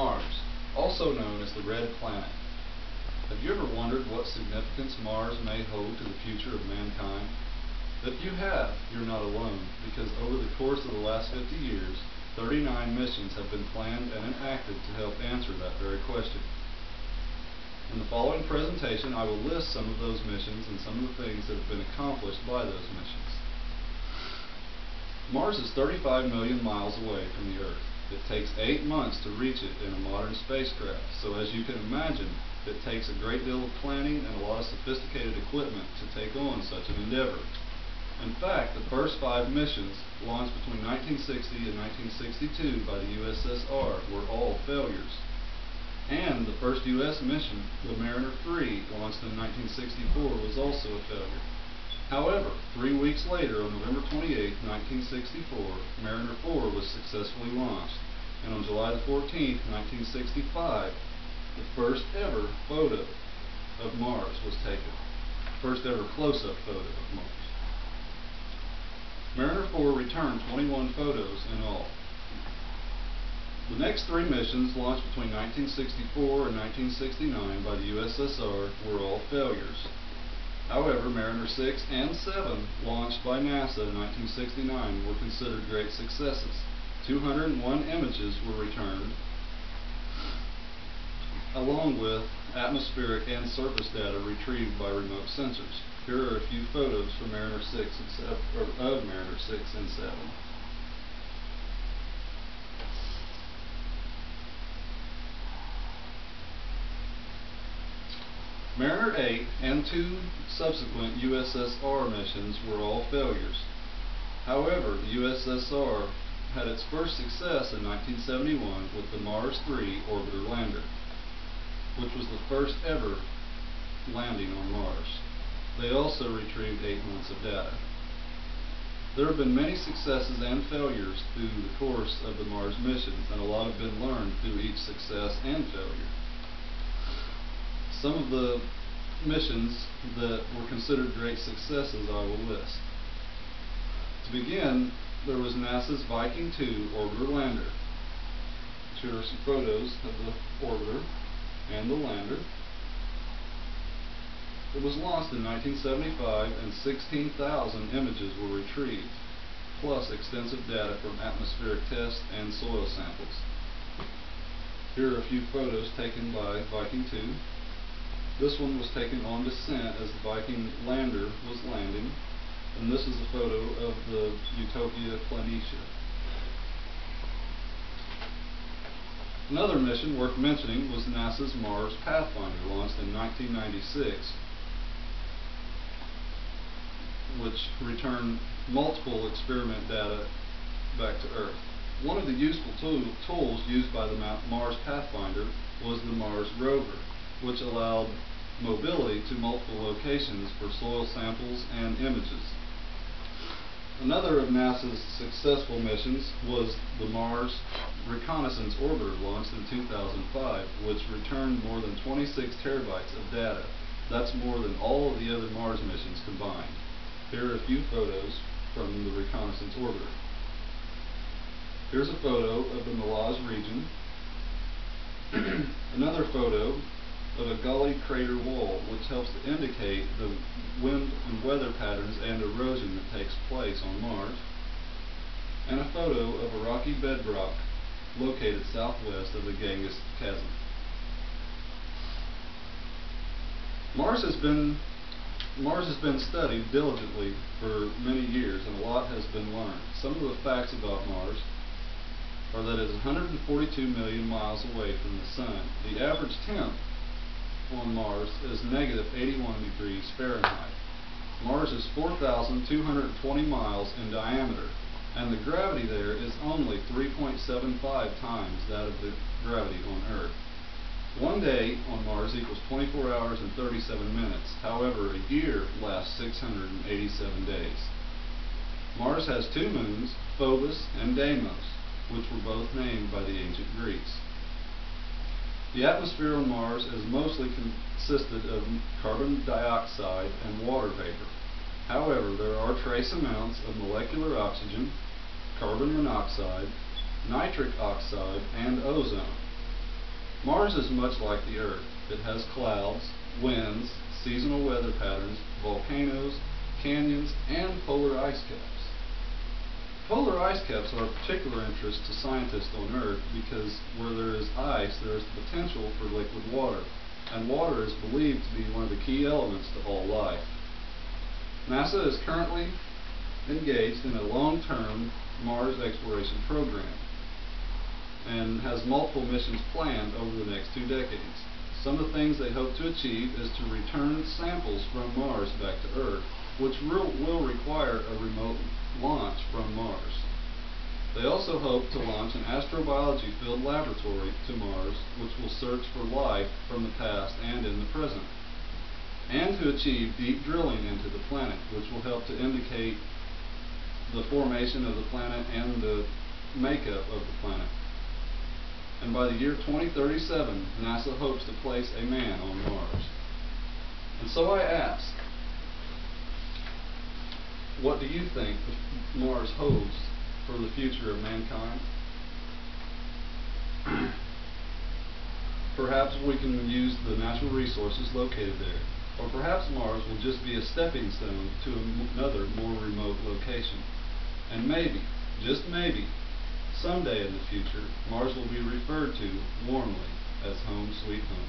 Mars, also known as the Red Planet. Have you ever wondered what significance Mars may hold to the future of mankind? If you have, you're not alone, because over the course of the last 50 years, 39 missions have been planned and enacted to help answer that very question. In the following presentation, I will list some of those missions and some of the things that have been accomplished by those missions. Mars is 35 million miles away from the Earth. It takes 8 months to reach it in a modern spacecraft, so as you can imagine, it takes a great deal of planning and a lot of sophisticated equipment to take on such an endeavor. In fact, the first 5 missions, launched between 1960 and 1962 by the USSR, were all failures. And the first U.S. mission, the Mariner 3, launched in 1964, was also a failure. However, 3 weeks later, on November 28, 1964, Mariner 4 was successfully launched, and on July 14, 1965, the first ever photo of Mars was taken. First ever close-up photo of Mars. Mariner 4 returned 21 photos in all. The next 3 missions, launched between 1964 and 1969 by the USSR, were all failures. However, Mariner 6 and 7, launched by NASA in 1969, were considered great successes. 201 images were returned, along with atmospheric and surface data retrieved by remote sensors. Here are a few photos from Mariner 6 and 7, or of Mariner 6 and 7. Mariner 8 and 2 subsequent USSR missions were all failures. However, the USSR had its first success in 1971 with the Mars 3 orbiter lander, which was the first ever landing on Mars. They also retrieved 8 months of data. There have been many successes and failures through the course of the Mars missions, and a lot have been learned through each success and failure. Some of the missions that were considered great successes I will list. To begin, there was NASA's Viking 2 orbiter lander. Here are some photos of the orbiter and the lander. It was launched in 1975 and 16,000 images were retrieved, plus extensive data from atmospheric tests and soil samples. Here are a few photos taken by Viking 2. This one was taken on descent as the Viking lander was landing, and this is a photo of the Utopia Planitia. Another mission worth mentioning was NASA's Mars Pathfinder, launched in 1996, which returned multiple experiment data back to Earth. One of the useful tools used by the Mars Pathfinder was the Mars rover, which allowed mobility to multiple locations for soil samples and images. Another of NASA's successful missions was the Mars Reconnaissance Orbiter, launched in 2005, which returned more than 26 terabytes of data. That's more than all of the other Mars missions combined. Here are a few photos from the Reconnaissance Orbiter. Here's a photo of the Milaz region. Another photo of a gully crater wall, which helps to indicate the wind and weather patterns and erosion that takes place on Mars. And a photo of a rocky bedrock located southwest of the Ganges Chasm. Mars has been studied diligently for many years, and a lot has been learned. Some of the facts about Mars are that it is 142 million miles away from the Sun. The average temp on Mars is negative 81 degrees Fahrenheit. Mars is 4,220 miles in diameter, and the gravity there is only 3.75 times that of the gravity on Earth. One day on Mars equals 24 hours and 37 minutes. However, a year lasts 687 days. Mars has 2 moons, Phobos and Deimos, which were both named by the ancient Greeks. The atmosphere on Mars is mostly consisted of carbon dioxide and water vapor. However, there are trace amounts of molecular oxygen, carbon monoxide, nitric oxide, and ozone. Mars is much like the Earth. It has clouds, winds, seasonal weather patterns, volcanoes, canyons, and polar ice caps. Polar ice caps are of particular interest to scientists on Earth because where there is ice, there is the potential for liquid water, and water is believed to be one of the key elements to all life. NASA is currently engaged in a long-term Mars exploration program and has multiple missions planned over the next 2 decades. Some of the things they hope to achieve is to return samples from Mars back to Earth, which will require a remote launch from Mars. They also hope to launch an astrobiology field laboratory to Mars, which will search for life from the past and in the present, and to achieve deep drilling into the planet, which will help to indicate the formation of the planet and the makeup of the planet. And by the year 2037, NASA hopes to place a man on Mars. And so I ask, what do you think Mars holds for the future of mankind? Perhaps we can use the natural resources located there. Or perhaps Mars will just be a stepping stone to another, more remote location. And maybe, just maybe, someday in the future, Mars will be referred to warmly as home sweet home.